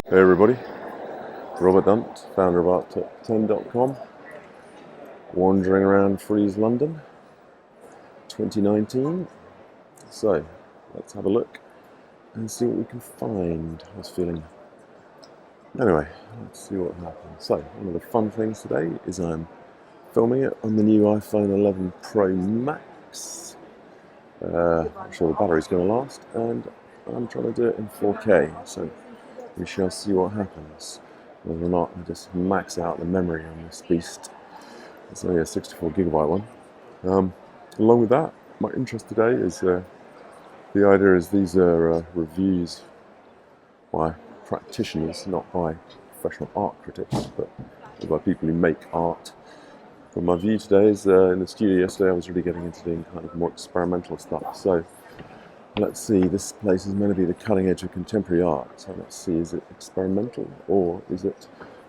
Hey everybody, Robert Dunt, founder of ArtTop10.com, wandering around Frieze, London, 2019. So, let's have a look and see what we can find. I was feeling. Anyway, let's see what happens. So, one of the fun things today is I'm filming it on the new iPhone 11 Pro Max. I'm sure the battery's going to last, and I'm trying to do it in 4K. So, we shall see what happens. Whether or not I just max out the memory on this beast. It's only a 64 gigabyte one. Along with that, my interest today is the idea is these are reviews by practitioners, not by professional art critics, but by people who make art. But my view today is in the studio yesterday I was really getting into doing kind of more experimental stuff. So let's see, this place is meant to be the cutting edge of contemporary art. So let's see, is it experimental or is it,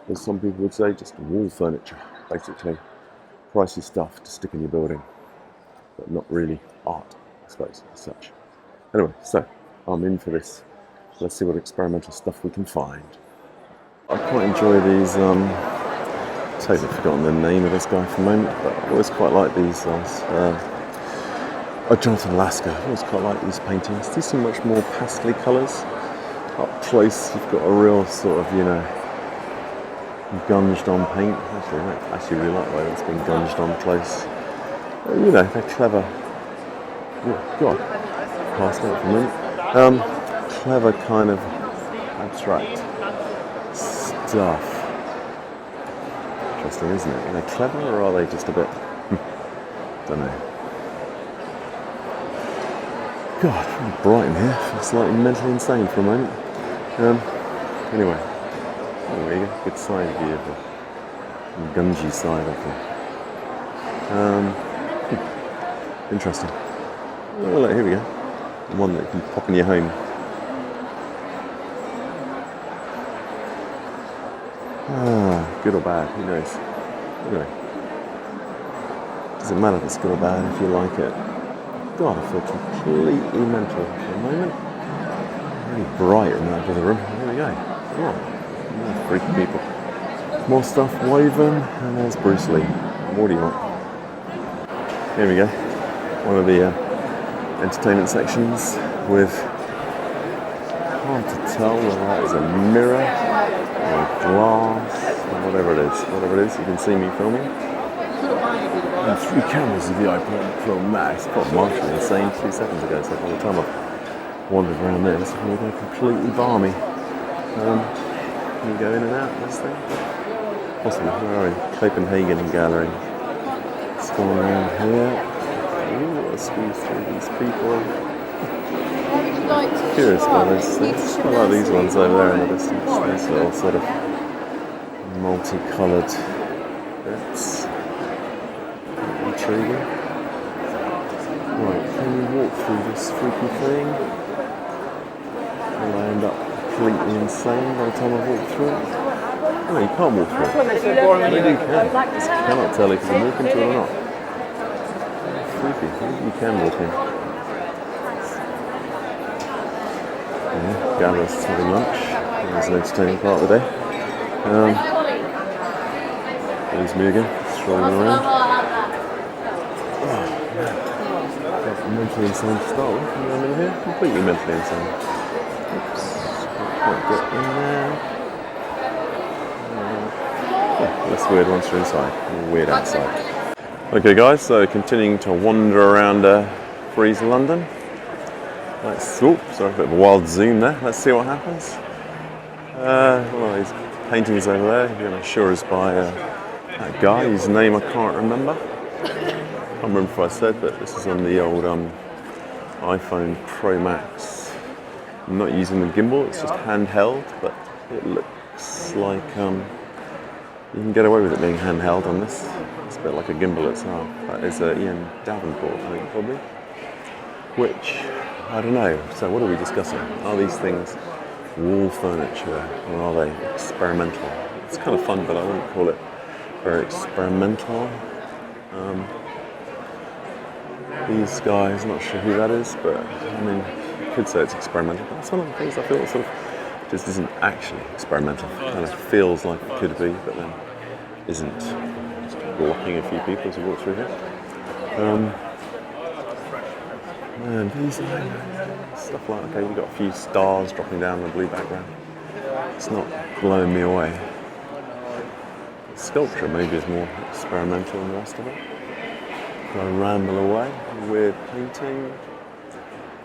as some people would say, just wall furniture, basically pricey stuff to stick in your building, but not really art, I suppose, as such. Anyway, so I'm in for this. Let's see what experimental stuff we can find. I quite enjoy these, I've totally forgotten the name of this guy for a moment, but I always quite like these guys. Jonathan Lasker, I always quite like these paintings. These seem much more pastel colours. Up close, you've got a real sort of, gunged on paint. I actually really like the way that's been gunged on close. They're clever. Oh, God, passed out for a minute. Clever kind of abstract stuff. Interesting, isn't it? Are they clever or are they just a bit? Don't know. God, really bright in here. I feel slightly mentally insane for a moment. Anyway, there you go. Good side view of the gungy side of it. Interesting. Oh, look, here we go. One that you can pop in your home. Good or bad, who knows? Anyway, doesn't matter if it's good or bad if you like it. God, I feel completely mental for a moment. Really bright in that other room. There we go. Oh, more freaky people. More stuff woven, and there's Bruce Lee. What do you want? Here we go. One of the entertainment sections with, hard to tell whether that is a mirror or a glass or whatever it is. Whatever it is, you can see me filming. And 3 cameras of the iPhone Pro Max. Got marginally insane 2 seconds ago, so by the time I've wandered around this, I'm going to go completely balmy. Can you go in and out of this thing? Possibly. Where are we? Copenhagen Gallery. Let's go around here. Ooh, let's squeeze through these people. Curious about those things. I like these ones over there in the distance. These little sort of multicoloured bits. Intriguing. Right, can you walk through this freaky thing? Will I end up completely insane by the time I walk through it? No, you can't walk through it. Maybe you can. I just cannot tell if you can walk into it or not. Freaky. Maybe you can walk in. Yeah, Gareth's having lunch. That's an entertaining part of the day. There's me again, strolling around. Mentally insane to start with. I'm in here, completely mentally insane. Oops, can't quite get in there. Less weird once you're inside, more weird outside. Okay guys, so continuing to wander around Frieze, London. Let's, sorry, a bit of a wild zoom there. Let's see what happens. One of these paintings over there, I'm sure is by that guy whose name I can't remember. I can't remember if I said, but this is on the old iPhone Pro Max. I'm not using the gimbal, it's just handheld, but it looks like you can get away with it being handheld on this. It's a bit like a gimbal itself. That is Ian Davenport, I think, probably. Which, I don't know. So what are we discussing? Are these things wall furniture or are they experimental? It's kind of fun, but I wouldn't call it very experimental. These guys, not sure who that is, but I mean, you could say it's experimental. But that's one of the things I feel sort of just isn't actually experimental. It kind of feels like it could be, but then isn't. Just blocking a few people as you walk through here. And these stuff like, okay, we've got a few stars dropping down on the blue background. It's not blowing me away. The sculpture maybe is more experimental than the rest of it. I ramble away, weird painting,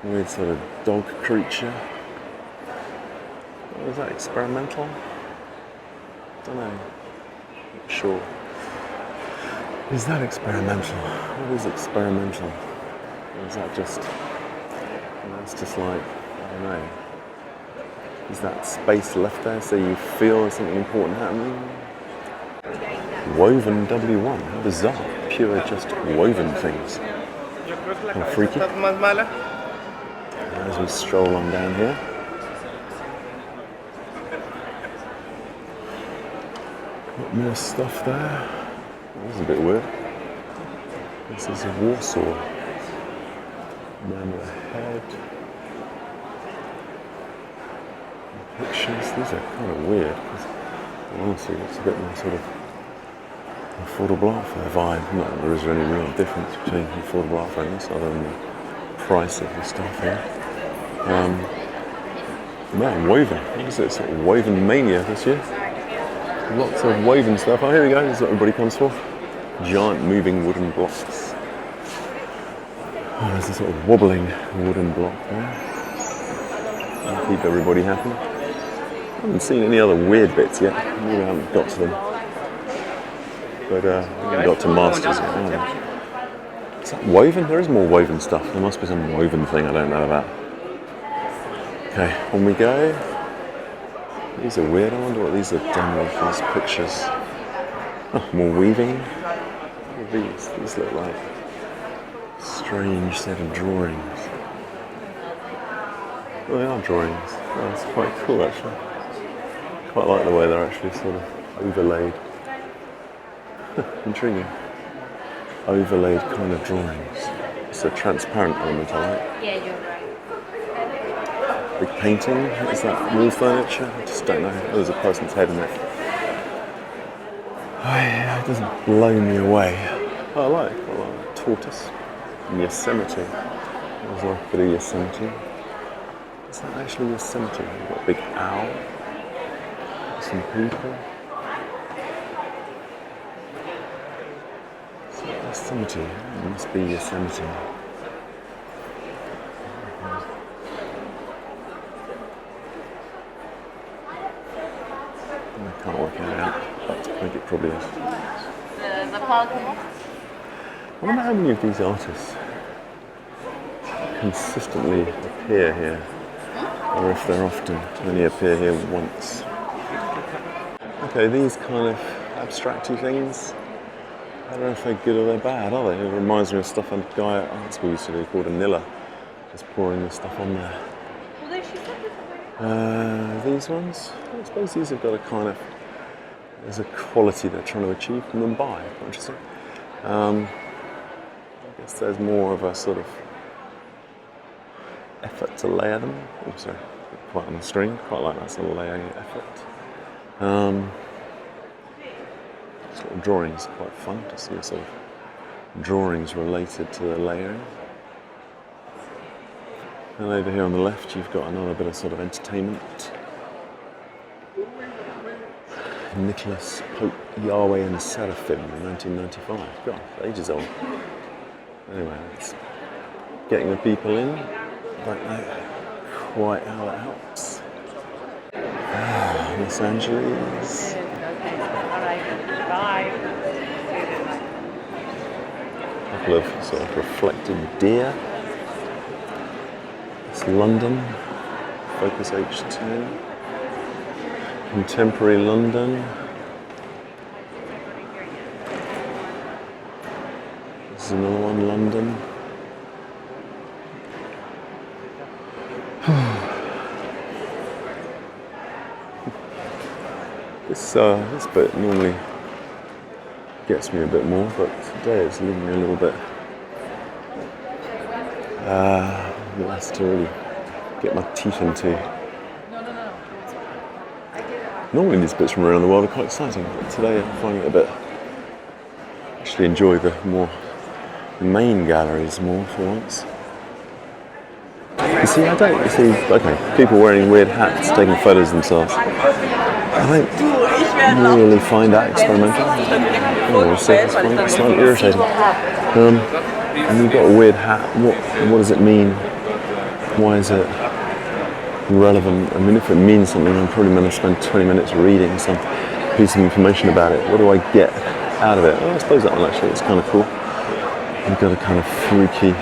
weird sort of dog creature. Was that experimental? Don't know. Not sure. Is that experimental? What is experimental? Or is that just? That's just like, I don't know. Is that space left there so you feel there's something important happening? Woven W1, how bizarre. Pure just woven things. Kind of freaky. As we stroll on down here. Got more stuff there. That was a bit weird. This is a Warsaw. Man with a head. Pictures, these are kind of weird because honestly it's a bit more sort of affordable art fair vibe. Not that there is any real difference between affordable art fair and this other than the price of the stuff here. Man, woven. What is it? Sort of woven mania this year. Lots of woven stuff. Oh, here we go. This is what everybody comes for. Giant moving wooden blocks. Oh, there's a sort of wobbling wooden block there. That'll keep everybody happy. I haven't seen any other weird bits yet. Maybe I haven't got to them. But I haven't got to masters yet. Is that woven? There is more woven stuff. There must be some woven thing I don't know about. Okay, on we go. These are weird. I wonder what these are done with, these pictures. Oh, more weaving. What are these? These look like a strange set of drawings. Well, they are drawings. Oh, that's quite cool actually. Quite like the way they're actually sort of overlaid. Intriguing. Overlaid kind of drawings. It's a transparent element I like. Yeah, you're right. Big painting. Is that wall furniture? I just don't know. Oh, there's a person's head in it. Oh, yeah, it doesn't blow me away. Oh, I like tortoise. Yosemite. There's like a bit of Yosemite. Is that actually Yosemite? We've got a big owl. Some people. Yosemite. It must be Yosemite. I can't work it out, but I think it probably is. The park. I wonder how many of these artists consistently appear here, or if they're often only appear here once. Okay, these kind of abstracty things, I don't know if they're good or they're bad, are they? It reminds me of stuff a guy at art school used to do called a niller, just pouring the stuff on there. These ones, I suppose these have got a kind of, there's a quality they're trying to achieve from them by, quite interesting. I guess there's more of a sort of effort to layer them. Oh, sorry, quite on the screen, quite like that sort of layering effort. Sort of drawings are quite fun to see sort of drawings related to the layering. And over here on the left you've got another bit of sort of entertainment. Nicholas Pope, Yahweh and Seraphim, 1995. God, ages old. Anyway, it's getting the people in. Don't know quite how that helps. Los Angeles. A couple of sort of reflected deer. It's London, Focus H10. Contemporary London. This is another one, London. This bit normally gets me a bit more, but today it's leaving me a little bit less to really get my teeth into. Normally these bits from around the world are quite exciting, but today I'm finding it a bit... Actually enjoy the main galleries more for once. You see, okay, people wearing weird hats, taking photos of themselves. I don't really find that experimental. It's slightly irritating. And you've got a weird hat, what does it mean? Why is it relevant? I mean, if it means something, I'm probably going to spend 20 minutes reading some piece of information about it. What do I get out of it? Well, I suppose that one actually is kind of cool. You've got a kind of freaky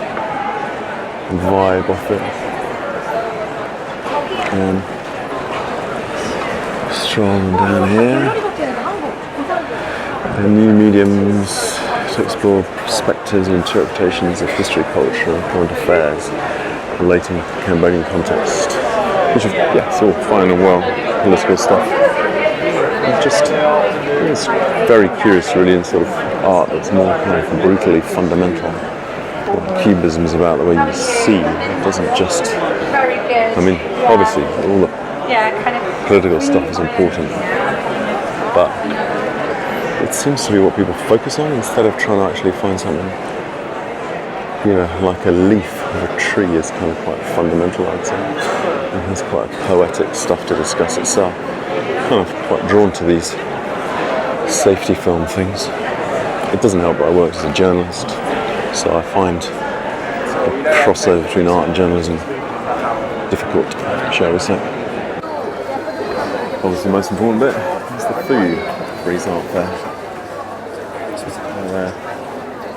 vibe off it. Strolling down here. The new mediums to explore perspectives and interpretations of history, culture, and current affairs relating to the Cambodian context. Which is, it's all fine and well, political stuff. It's very curious, really, in sort of art that's more kind of brutally fundamental. Cubism is about the way you see. It doesn't just... I mean, obviously, all the political stuff is important, but it seems to be what people focus on instead of trying to actually find something, like a leaf of a tree is kind of quite fundamental, I'd say. It has quite poetic stuff to discuss itself. Kind of quite drawn to these safety film things. It doesn't help that I worked as a journalist, so I find the crossover between art and journalism difficult, shall we say. Obviously the most important bit is the food. Frieze art fair.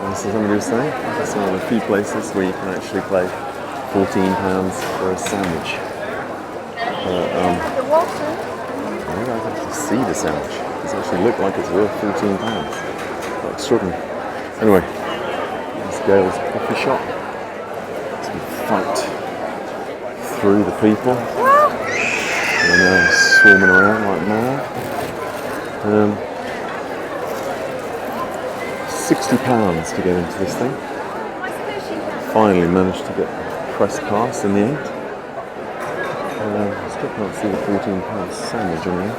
As somebody was saying, it's one of the few places where you can actually pay £14 for a sandwich. Maybe I can actually see the sandwich. It actually looked like it's worth £14. Quite extraordinary. Anyway, this Gale's coffee shop. So we fight through the people. And they're swarming around like mad. £60 to get into this thing. Finally managed to get a press pass in the end. I still can't see the £14 sandwich in there.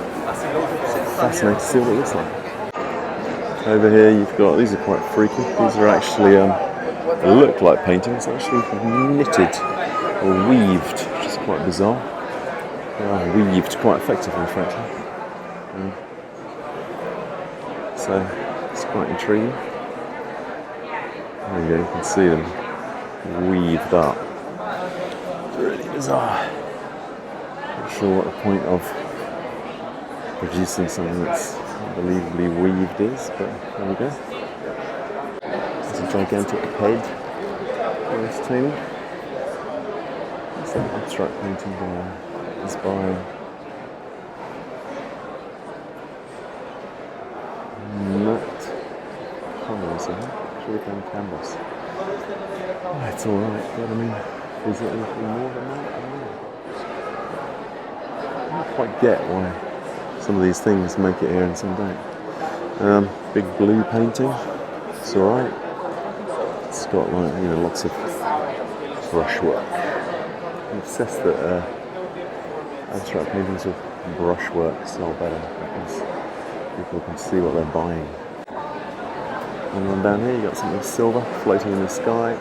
Fascinating to see what it looks like. Over here you've got, these are quite freaky. These are actually, they look like paintings, actually knitted or weaved, which is quite bizarre. They are weaved quite effectively, frankly. So it's quite intriguing. There you go, you can see them weaved up. It's really bizarre. Not sure what the point of producing something that's unbelievably weaved is, but there we go. It's a gigantic head. Nice tiny. It's an abstract painting by Matt Connors, I think. On canvas. Oh, it's alright, but I mean, is it anything more than that? I don't know. I don't quite get why some of these things make it here and some don't. Big blue painting, it's alright. It's got lots of brushwork. I'm obsessed that abstract paintings with brushwork sell better because people can see what they're buying. And then down here you got something silver floating in the sky.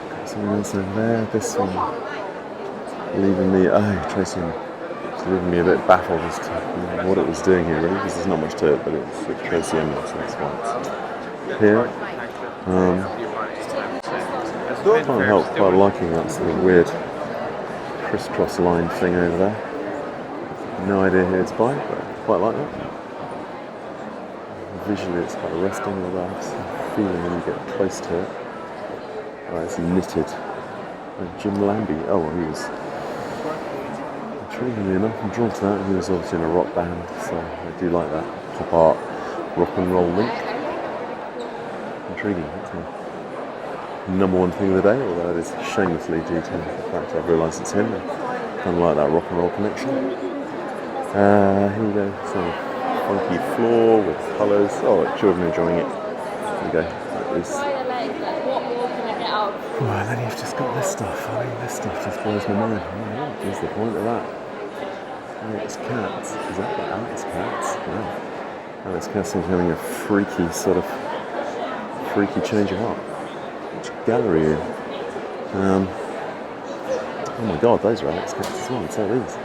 Got something else over there. This one leaving me, it's leaving me a bit baffled as to what it was doing here really, because there's not much to it, but it's like Tracy Emerald, so that's why it's here. I can't help quite liking that sort of weird crisscross line thing over there. No idea who it's by, but I quite like that. Visually it's quite arresting, although I have some feeling when you get close to it. Oh, it's knitted. Jim Lambie, he was, intriguingly enough, I'm drawn to that. He was obviously in a rock band, so I do like that pop art rock and roll link. Intriguing, that's my number one thing of the day, although it is shamelessly due to the fact I've realised it's him. I kind of like that rock and roll connection. Here we go, so funky floor with colours. Children are enjoying it. There we go. That is. And then you've just got this stuff. I mean, this stuff just blows my mind. What is the point of that? Alex Katz. Is that what Alex Katz? No. Alex Katz seems having a freaky change of heart. Which gallery are you in? Oh my god, those are Alex Katz as well. So these.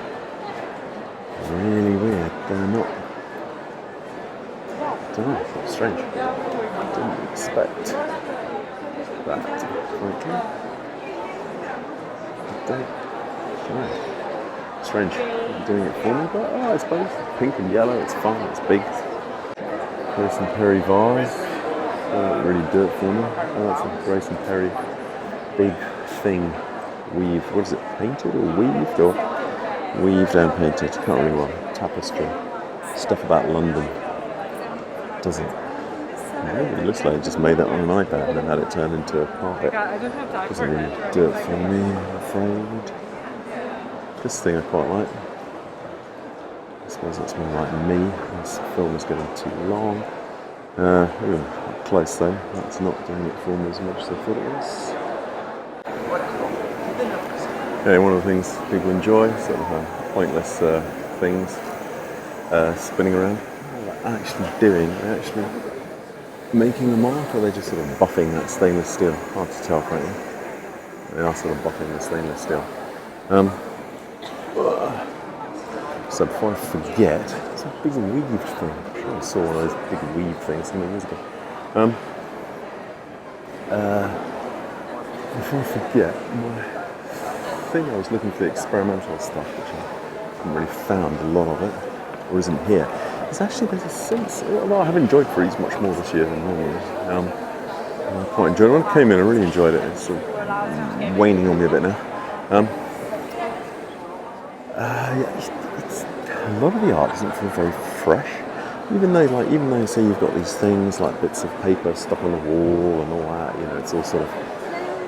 Really weird. They're not. I don't know. It's strange. Didn't expect that. Frankly. I don't know. Strange. Doing it for me, but I suppose pink and yellow. It's fun. It's big. Grayson Perry vase. Don't really do it for me. Oh, that's a Grayson Perry big thing. Weaved. What is it? Painted or weaved or weaved and painted? Can't really well. Tapestry. Stuff about London. Doesn't. It looks like it just made that on an iPad and then had it turned into a carpet. Doesn't really do it for me, I'm afraid. This thing I quite like. I suppose that's more like me. This film is getting too long. Up close though. That's not doing it for me as much as I thought it was. Yeah, one of the things people enjoy, sort of pointless things spinning around. What they're actually doing, they're actually making the mark, or they're just sort of buffing that stainless steel. Hard to tell, frankly. They are sort of buffing the stainless steel. So before I forget, it's a big weaved thing. I'm sure I saw one of those big weaved things some years ago. Before I forget, I think I was looking for the experimental stuff, which I haven't really found a lot of it, or isn't here. It's actually, there's a sense, well, I have enjoyed Frieze much more this year than normally. I quite enjoyed it. When I came in, I really enjoyed it. It's sort of waning on me a bit now. A lot of the art doesn't feel very fresh. Even though say you've got these things like bits of paper stuck on the wall and all that, you know, it's all sort of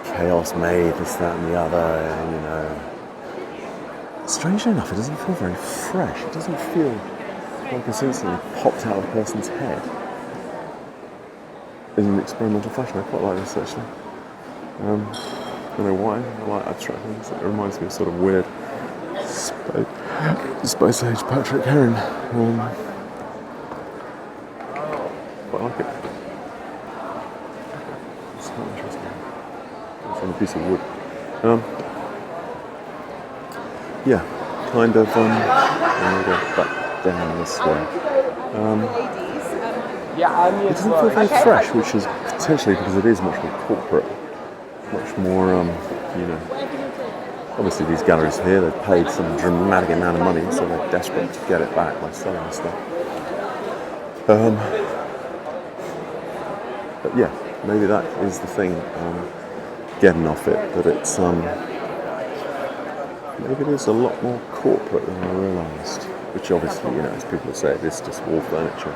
chaos made, this, that, and the other, and you know. Strangely enough, it doesn't feel very fresh. It doesn't feel like it's instantly popped out of a person's head. In an experimental fashion, I quite like this actually. I don't know why. I like abstract things. It reminds me of sort of weird Space Age Patrick Heron. Quite like it. It's quite interesting. It's on a piece of wood. Yeah, kind of. I'm going to go back down this way. It doesn't feel very fresh, which is potentially because it is much more corporate, much more, you know. Obviously, these galleries here, they've paid some dramatic amount of money, so they're desperate to get it back by selling stuff. But yeah, maybe that is the thing getting off it, that it's maybe it is a lot more corporate than I realised. Which obviously, you know, as people say, it is just wall furniture.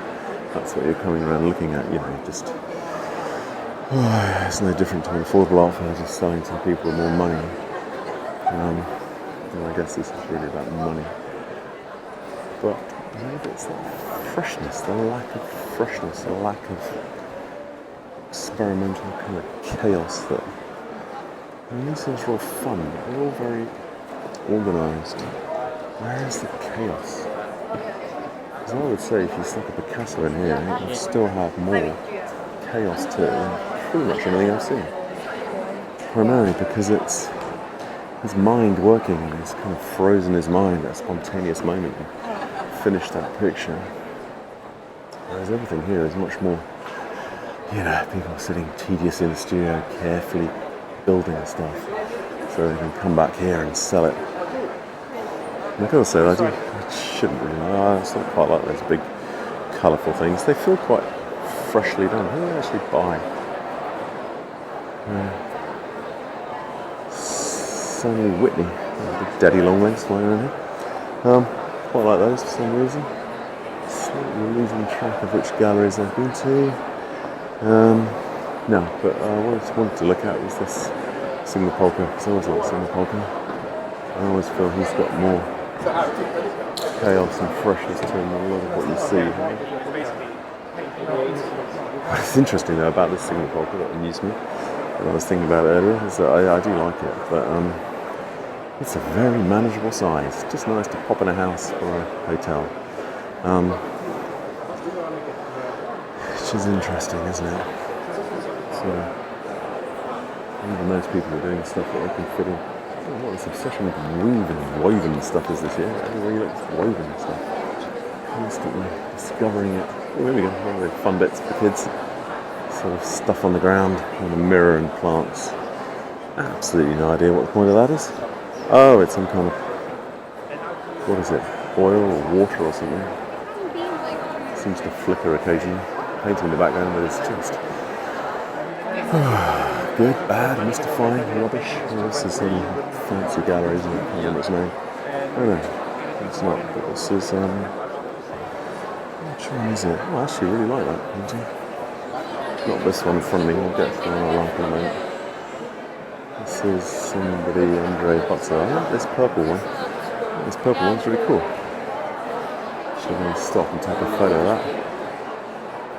That's what you're coming around looking at, you know, just it's no different to an affordable art fair, just selling to people with more money. And I guess this is really about money. But maybe it's that freshness, the lack of freshness, the lack of experimental kind of chaos that, I mean, these things are all fun, but they're all very organised. Where is the chaos? Because I would say if you stuck a Picasso in here, you'd still have more chaos to it than pretty much anything I've seen. Primarily because it's his mind working, and he's kind of frozen his mind at a spontaneous moment and finished that picture. Whereas everything here is much more, you know, people sitting tediously in the studio, carefully building stuff, so they can come back here and sell it. And I've got to say, I shouldn't really, I sort of quite like those big, colourful things. They feel quite freshly done. Who do I actually buy? Sammy Whitney, big daddy long legs flying around here. Quite like those for some reason. Slightly losing track of which galleries I've been to. No, but what I wanted to look at was this Sigma Polka, because I always like Sigma Polka. I always feel he's got more chaos and freshness to him than a lot of what you see. What's interesting though about this Sigma Polka that amused me, and I was thinking about it earlier, is that I do like it, but It's a very manageable size. Just nice to pop in a house or a hotel. Which is interesting, isn't it? So, even those people are doing stuff that they can fit in. Oh, what this obsession with woven stuff is this year. Everywhere you look, it's woven stuff. Constantly discovering it. Oh, here we go. One of the fun bits for the kids. Sort of stuff on the ground, and a mirror and plants. Absolutely no idea what the point of that is. Oh, it's some kind of, what is it? Oil or water or something. Seems to flicker occasionally. Painting in the background, but it's just good, bad, mystifying, rubbish. Well, this is some fancy gallery, isn't it? I can't remember its name. Oh no, it's not. But this is which one is it? Oh, I actually really like that painting. Not this one in front of me. We'll get to the one I like in a moment. This is somebody, Andre Butler. I like this purple one. This purple one's really cool. Should I stop and take a photo of that?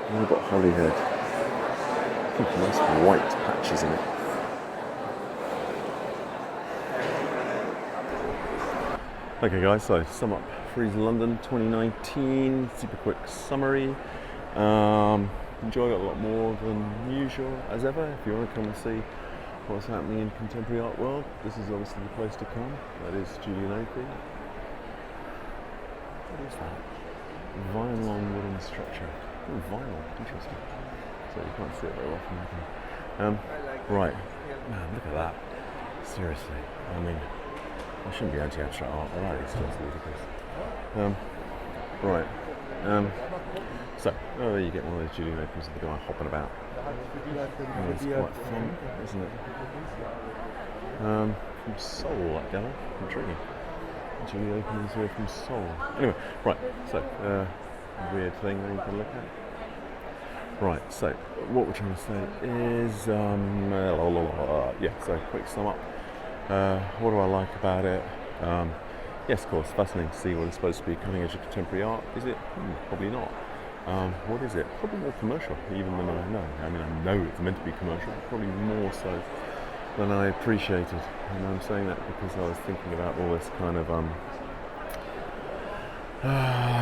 And we've got Holyhead. Nice white patches in it. Okay guys, so sum up Frieze London 2019, super quick summary. Enjoyed it a lot more than usual, as ever. If you want to come and see what's happening in contemporary art world, this is obviously the place to come. That is Julian Opie. What is that? Vinyl wooden structure. Oh, vinyl, interesting. So you can't see it very often. Right, man, look at that. Seriously, I mean, I shouldn't be anti-abstract art, but that is just ludicrous. Right, so, oh, there you get one of those Julian Opies of the guy hopping about. Oh, it's quite fun, isn't it? From Seoul, that gallery, intriguing. Julian Opie is here from Seoul. Anyway, right, so, weird thing that you can look at. Right, so what we're trying to say is, yeah, so quick sum up. What do I like about it? Yes, of course, fascinating to see what is supposed to be cutting edge of contemporary art. Is it? Probably not. What is it? Probably more commercial, even than I know. I mean, I know it's meant to be commercial, but probably more so than I appreciated. And I'm saying that because I was thinking about all this kind of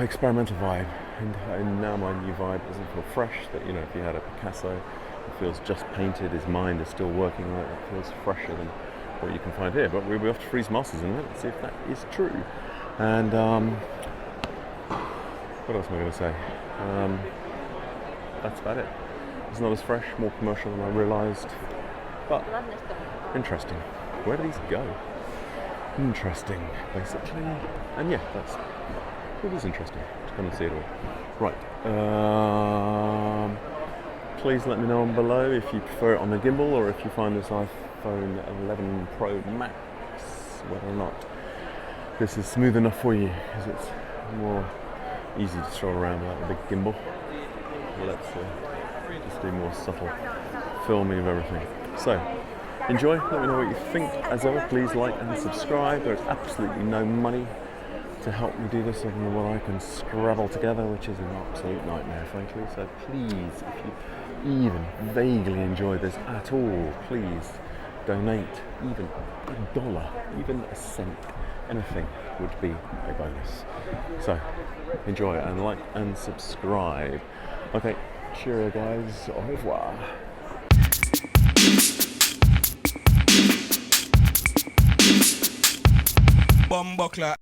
experimental vibe, and now my new vibe doesn't feel fresh. That, you know, if you had a Picasso, it feels just painted, his mind is still working on it, it feels fresher than what you can find here. But we'll be off to Frieze Masters in a minute, see if that is true. And what else am I going to say? That's about it. It's not as fresh, more commercial than I realised, but interesting. Where do these go? Interesting, basically. And yeah, it is interesting to come and see it all. Right. Please let me know below if you prefer it on the gimbal or if you find this iPhone 11 Pro Max, whether or not this is smooth enough for you, because it's more easy to stroll around without a big gimbal. Let's just do more subtle filming of everything. So, enjoy, let me know what you think. As ever, please like and subscribe. There's absolutely no money to help me do this other than what I can scrabble together, which is an absolute nightmare, frankly. So please, if you even vaguely enjoy this at all, please donate even $1, even a cent. Anything would be a bonus. So enjoy it and like and subscribe. Okay, cheerio guys, au revoir. Bumbuckler.